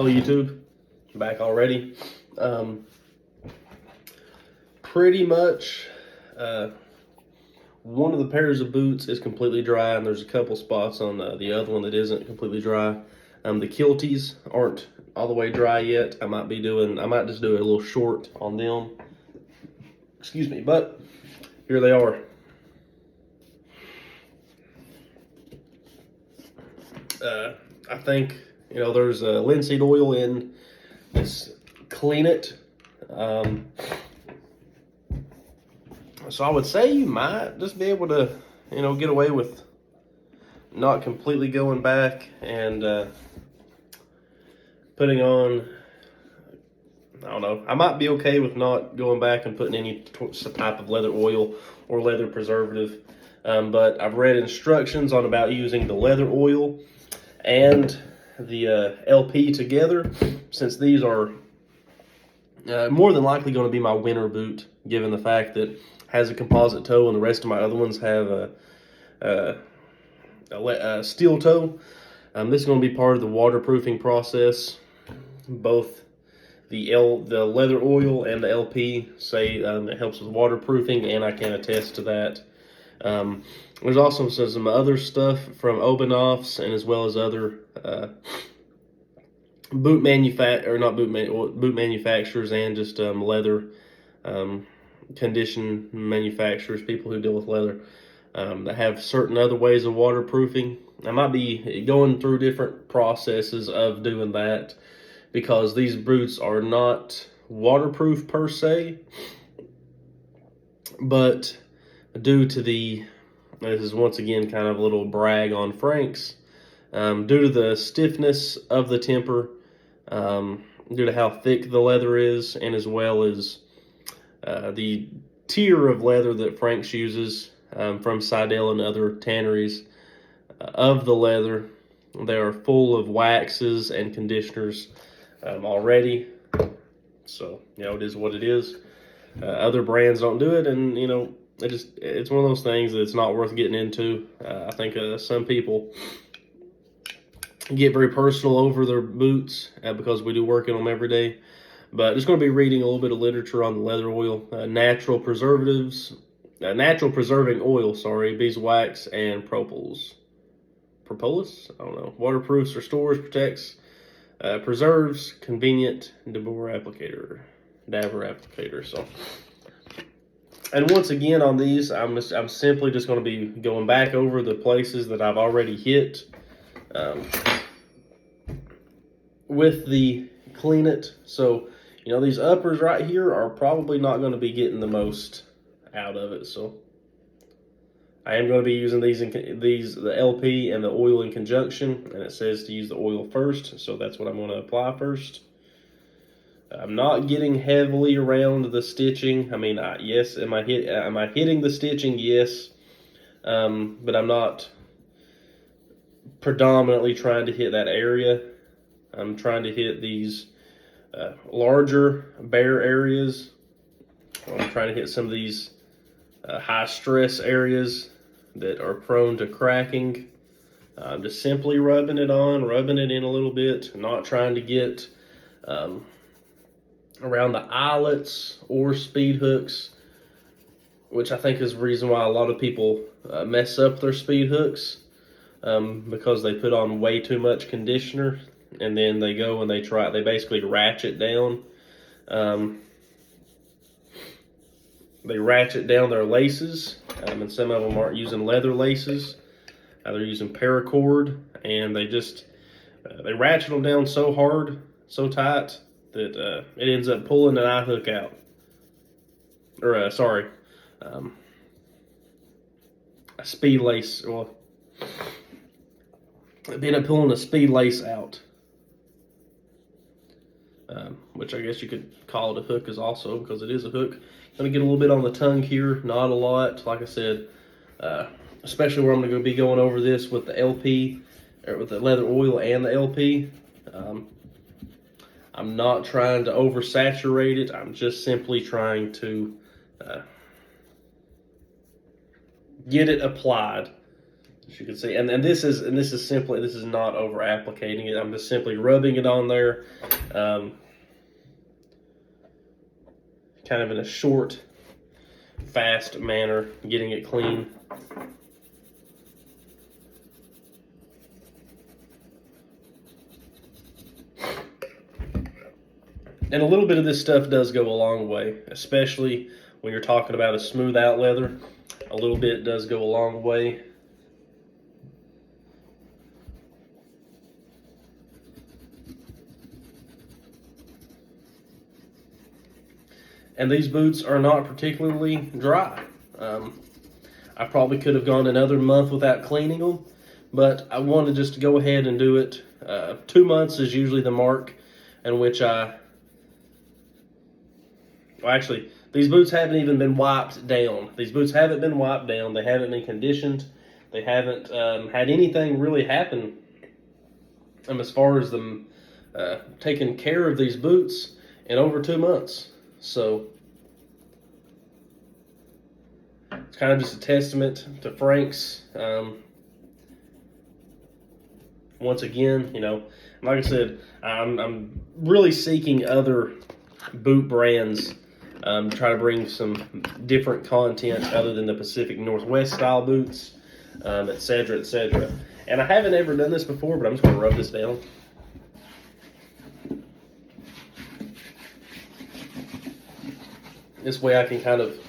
Hello YouTube, back already. Pretty much one of the pairs of boots is completely dry, and there's a couple spots on the other one that isn't completely dry. The kilties aren't all the way dry yet. I might just do a little short on them. Excuse me, but here they are. I think, there's linseed oil in this Clean It. So I would say you might just be able to, get away with not completely going back and putting on, I don't know. I might be okay with not going back and putting any type of leather oil or leather preservative. But I've read instructions on about using the leather oil and the LP together, since these are more than likely going to be my winter boot, given the fact that it has a composite toe and the rest of my other ones have a steel toe. This is going to be part of the waterproofing process. Both the leather oil and the LP say it helps with waterproofing, and I can attest to that. There's also some other stuff from Obenauf's, and as well as other boot manufacturers, and just leather condition manufacturers, people who deal with leather, that have certain other ways of waterproofing. I might be going through different processes of doing that, because these boots are not waterproof per se, but due to this is once again kind of a little brag on Frank's, due to the stiffness of the temper, due to how thick the leather is, and as well as the tier of leather that Frank's uses from Seidel and other tanneries of the leather. They are full of waxes and conditioners already. So, it is what it is. Other brands don't do it, and, it's one of those things that it's not worth getting into. I think some people get very personal over their boots because we do work in them every day. But just going to be reading a little bit of literature on the leather oil, natural preserving oil, beeswax and propolis. I don't know. Waterproofs, restores, protects, preserves, convenient Dabur applicator. So, and once again on these, I'm simply just going to be going back over the places that I've already hit with the Clean It. So, these uppers right here are probably not going to be getting the most out of it. So I am going to be using the LP and the oil in conjunction, and it says to use the oil first, so that's what I'm going to apply first. I'm not getting heavily around the stitching. I mean, yes, am I hitting the stitching? Yes, but I'm not predominantly trying to hit that area. I'm trying to hit these larger bare areas. I'm trying to hit some of these high stress areas that are prone to cracking. I'm just simply rubbing it in a little bit, not trying to get around the eyelets or speed hooks, which I think is the reason why a lot of people mess up their speed hooks, because they put on way too much conditioner, and then they go and they basically ratchet down. They ratchet down their laces, and some of them aren't using leather laces. They're using paracord, and they ratchet them down so hard, so tight, that it ends up pulling an eye hook out. Or, a speed lace. Well, they end up pulling a speed lace out. Which I guess you could call it a hook also, because it is a hook. Gonna get a little bit on the tongue here, not a lot. Like I said, especially where I'm gonna be going over this with the LP, or with the leather oil and the LP. I'm not trying to oversaturate it. I'm just simply trying to get it applied. as you can see. And this is not over applicating it. I'm just simply rubbing it on there, kind of in a short, fast manner, getting it clean. And a little bit of this stuff does go a long way, especially when you're talking about a smooth out leather. A little bit does go a long way. And these boots are not particularly dry. I probably could have gone another month without cleaning them, but I wanted just to go ahead and do it. 2 months is usually the mark in which well, actually, these boots haven't even been wiped down. These boots haven't been wiped down. They haven't been conditioned. They haven't had anything really happen as far as them taking care of these boots in over 2 months. So it's kind of just a testament to Frank's. Once again, you know, like I said, I'm really seeking other boot brands to try to bring some different content other than the Pacific Northwest style boots, etc., etc. And I haven't ever done this before, but I'm just going to rub this down. This way I can kind of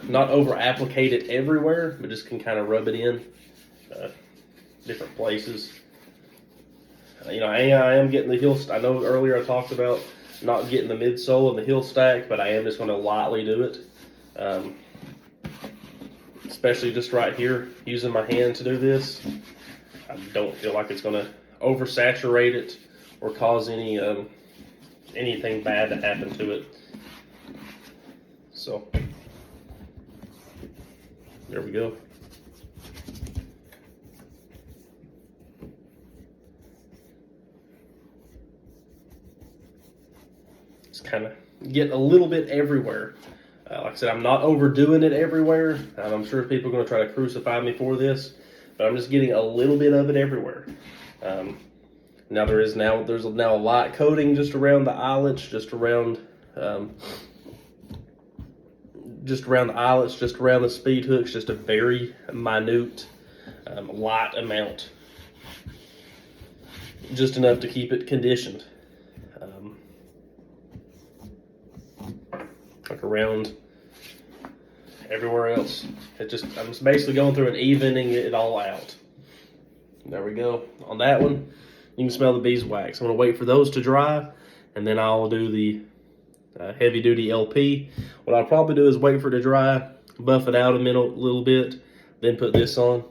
not over-applicate it everywhere, but just can kind of rub it in different places. You know, I am getting the heel. I know earlier I talked about not getting the midsole and the heel stack, but I am just going to lightly do it. Especially just right here, using my hand to do this. I don't feel like it's going to oversaturate it or cause any anything bad to happen to it. So there we go. Just kind of get a little bit everywhere. Like I said, I'm not overdoing it everywhere. I'm sure people are going to try to crucify me for this, but I'm just getting a little bit of it everywhere. Now there's now a light coating just around the eyelets, just around the eyelets, just around the speed hooks, just a very minute, light amount, just enough to keep it conditioned. Like around everywhere else. I'm just basically going through and evening it all out. There we go. On that one, you can smell the beeswax. I'm going to wait for those to dry, and then I'll do the heavy duty LP. What I'll probably do is wait for it to dry, buff it out a little bit, then put this on.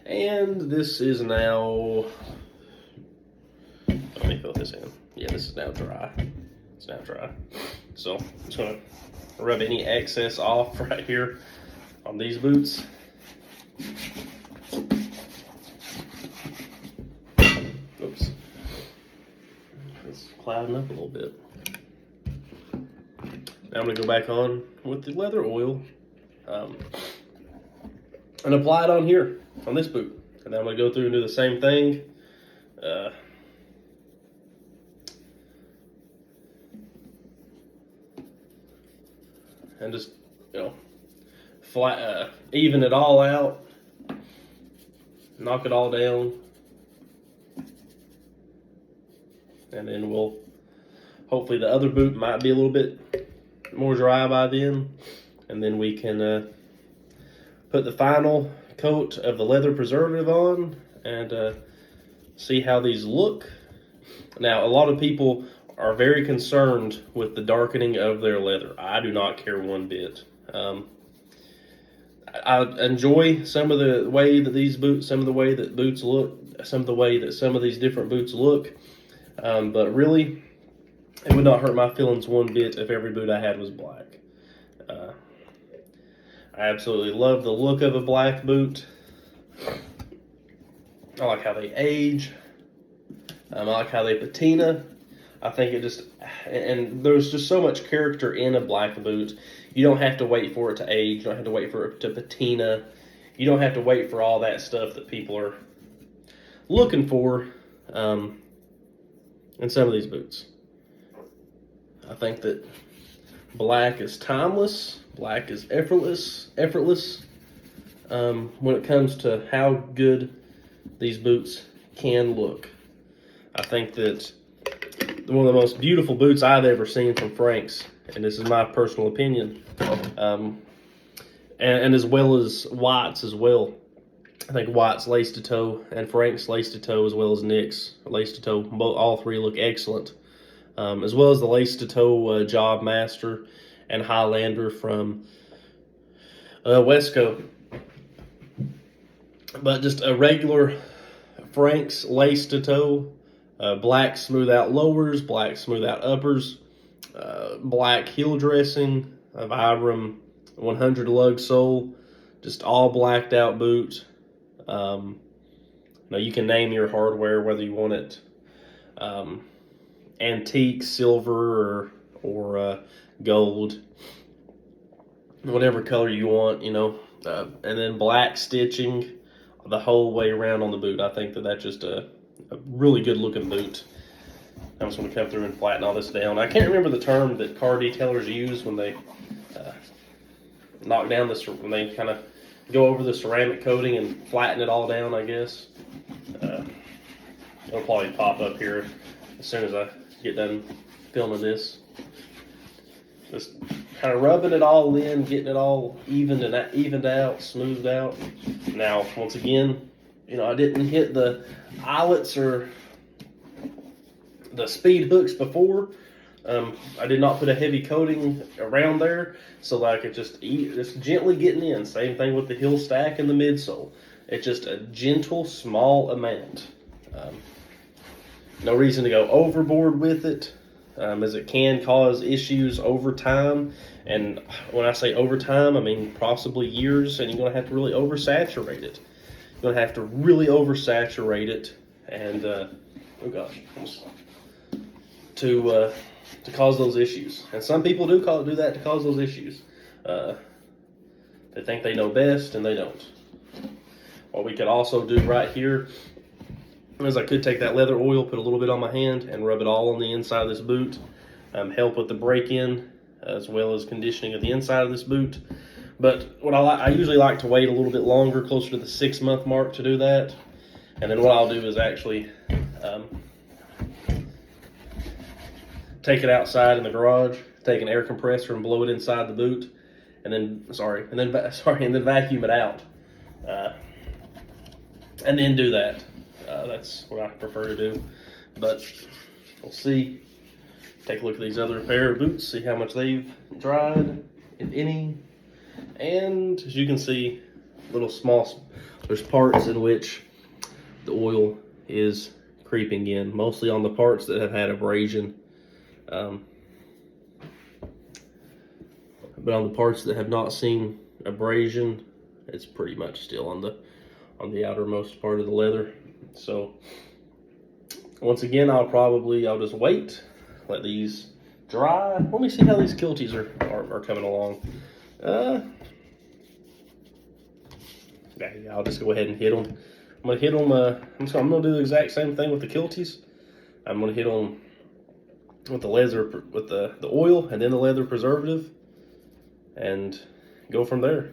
And this is now, let me fill this in. Yeah, this is now dry. It's now dry. So I'm just gonna rub any excess off right here on these boots. Oops. It's clouding up a little bit. Now I'm gonna go back on with the leather oil and apply it on here, on this boot. And then I'm gonna go through and do the same thing. And just, you know, flat, even it all out, knock it all down, and then we'll, hopefully the other boot might be a little bit more dry by then, and then we can put the final coat of the leather preservative on and see how these look. Now, a lot of people are very concerned with the darkening of their leather. I do not care one bit. I enjoy some of the way that these boots, some of the way that boots look, some of the way that some of these different boots look. But really, it would not hurt my feelings one bit if every boot I had was black. I absolutely love the look of a black boot. I like how they age. I like how they patina. I think it just, and there's just so much character in a black boot. You don't have to wait for it to age. You don't have to wait for it to patina. you don't have to wait for all that stuff that people are looking for in some of these boots. I think that black is timeless. Black is effortless. When it comes to how good these boots can look. I think that one of the most beautiful boots I've ever seen from Frank's, and this is my personal opinion, and as well as White's as well. I think White's lace to toe and Frank's lace to toe, as well as Nick's lace to toe, all three look excellent. As well as the lace to toe Job Master and Highlander from Westco. But just a regular Frank's lace to toe, black smooth out lowers, black smooth out uppers, black heel dressing, a Vibram 100 lug sole, just all blacked out boot. Now you can name your hardware, whether you want it antique, silver, or gold, whatever color you want, and then black stitching the whole way around on the boot. I think that's just a really good looking boot. I'm just going to come through and flatten all this down. I can't remember the term that car detailers use when they knock down when they kind of go over the ceramic coating and flatten it all down, I guess. It'll probably pop up here as soon as I get done filming this. Just kind of rubbing it all in, getting it all evened out, smoothed out. Now, once again, I didn't hit the eyelets or the speed hooks before. I did not put a heavy coating around there, so that I could just gently getting in. Same thing with the heel stack and the midsole. It's just a gentle, small amount. No reason to go overboard with it, as it can cause issues over time. And when I say over time, I mean possibly years, and you're going to have to really oversaturate it. You're going to have to really oversaturate it, and to cause those issues. And some people do that to cause those issues. They think they know best, and they don't. What we could also do right here is I could take that leather oil, put a little bit on my hand, and rub it all on the inside of this boot. Help with the break-in, as well as conditioning of the inside of this boot. But what I usually like to wait a little bit longer, closer to the 6-month mark, to do that. And then what I'll do is actually take it outside in the garage, take an air compressor and blow it inside the boot, and then vacuum it out, and then do that. That's what I prefer to do. But we'll see. Take a look at these other pair of boots, see how much they've dried, if any. And as you can see, there's parts in which the oil is creeping in, mostly on the parts that have had abrasion. But on the parts that have not seen abrasion, it's pretty much still on the outermost part of the leather. So once again, I'll just wait, let these dry. Let me see how these Kilties are coming along. I'll just go ahead and hit them. I'm gonna hit them. I'm gonna do the exact same thing with the Kilties. I'm gonna hit them with the leather, with the oil, and then the leather preservative, and go from there.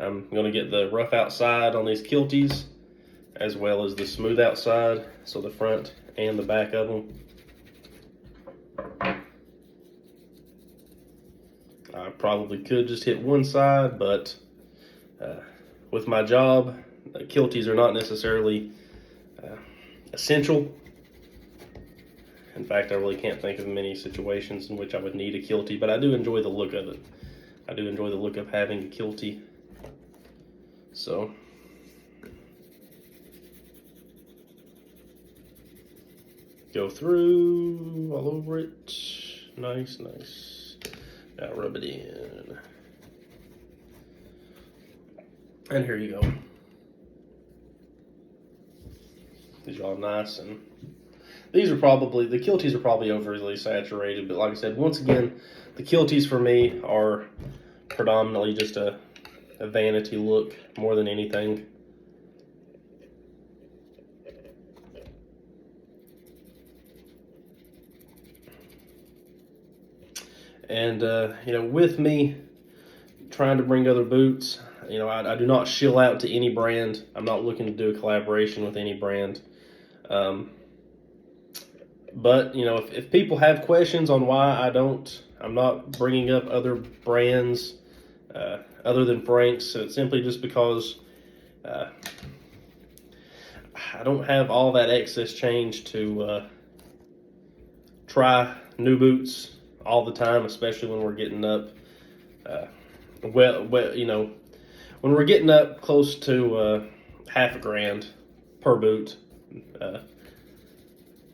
I'm gonna get the rough outside on these Kilties, as well as the smooth outside, so the front and the back of them. I probably could just hit one side, but with my job, Kilties are not necessarily essential. In fact, I really can't think of many situations in which I would need a Kiltie, but I do enjoy the look of it. I do enjoy the look of having a Kiltie. So go through all over it. Nice. Now rub it in. And here you go. These are all nice, and the Kilties are probably overly saturated, but like I said, once again, the Kilties for me are predominantly just a a vanity look more than anything. And with me trying to bring other boots, I do not shill out to any brand. I'm not looking to do a collaboration with any brand. But if people have questions on why I'm not bringing up other brands other than Frank's, it's simply just because I don't have all that excess change to try new boots all the time, especially when we're getting up when we're getting up close to $half a grand per boot,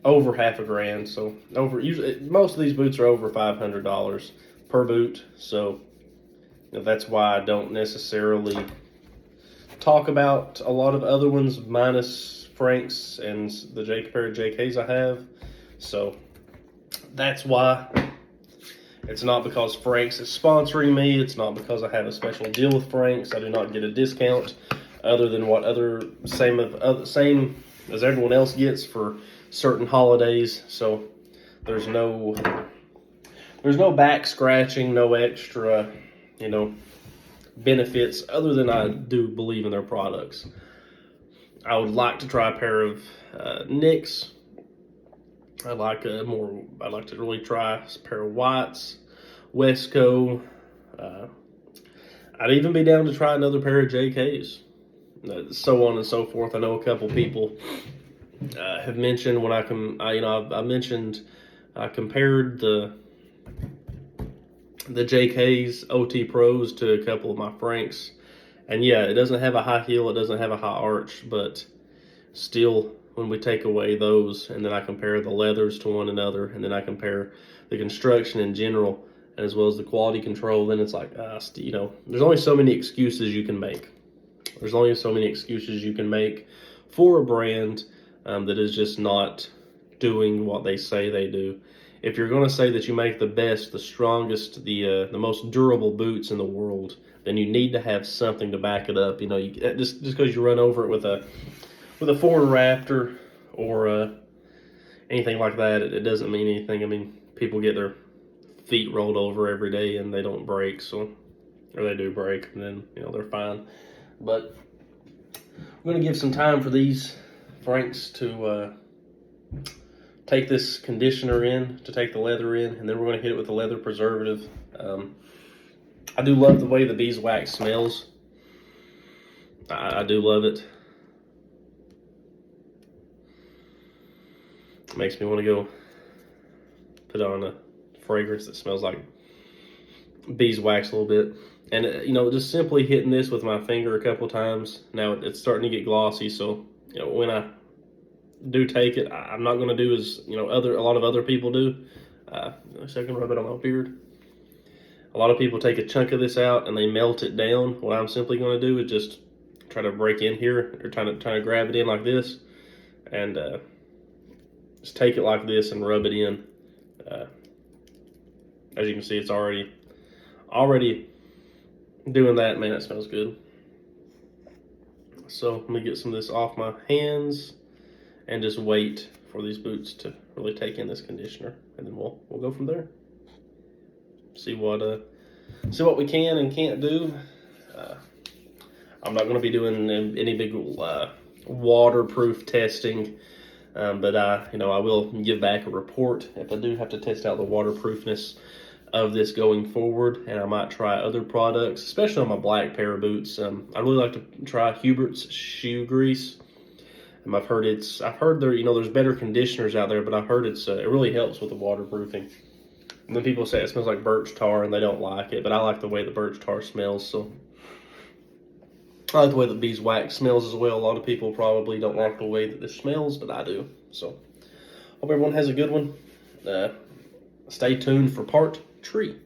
over $half a grand. So usually most of these boots are over $500 per boot. So that's why I don't necessarily talk about a lot of other ones minus Frank's and the pair of JKs I have. So that's why. It's not because Frank's is sponsoring me. It's not because I have a special deal with Frank's. I do not get a discount other than what same as everyone else gets for certain holidays. So there's no back scratching, no extra, benefits other than I do believe in their products. I would like to try a pair of Nicks. I'd like to really try a pair of whites, Wesco. I'd even be down to try another pair of JKs, so on and so forth. I know a couple people have mentioned when I compared the JKs OT Pros to a couple of my Franks, and yeah, it doesn't have a high heel, it doesn't have a high arch, but still, when we take away those, and then I compare the leathers to one another, and then I compare the construction in general, as well as the quality control, then it's like, there's only so many excuses you can make. There's only so many excuses you can make for a brand that is just not doing what they say they do. If you're going to say that you make the best, the strongest, the most durable boots in the world, then you need to have something to back it up. Just because you run over it with a Ford Raptor or anything like that, it doesn't mean anything. I mean, people get their feet rolled over every day and they don't break, or they do break, and then they're fine. But I'm going to give some time for these Franks to take this conditioner in, to take the leather in, and then we're going to hit it with the leather preservative. I do love the way the beeswax smells. I do love it. It makes me want to go put on a fragrance that smells like beeswax a little bit. And just simply hitting this with my finger a couple times, now it's starting to get glossy. So when I do take it, I'm not going to do as a lot of other people do. So I can rub it on my beard. A lot of people take a chunk of this out and they melt it down. What I'm simply going to do is just try to break in here, or trying to grab it in like this, and just take it like this and rub it in. As you can see, it's already doing that. Man, that smells good. So let me get some of this off my hands and just wait for these boots to really take in this conditioner, and then we'll go from there. See what we can and can't do. I'm not going to be doing any big waterproof testing, but I will give back a report if I do have to test out the waterproofness of this going forward, and I might try other products, especially on my black pair of boots. I really like to try Hubert's shoe grease. I've heard there's better conditioners out there, but I've heard it really helps with the waterproofing. And then people say it smells like birch tar and they don't like it, but I like the way the birch tar smells. So I like the way the beeswax smells as well. A lot of people probably don't like the way that this smells, but I do. So hope everyone has a good one. Stay tuned for part 3.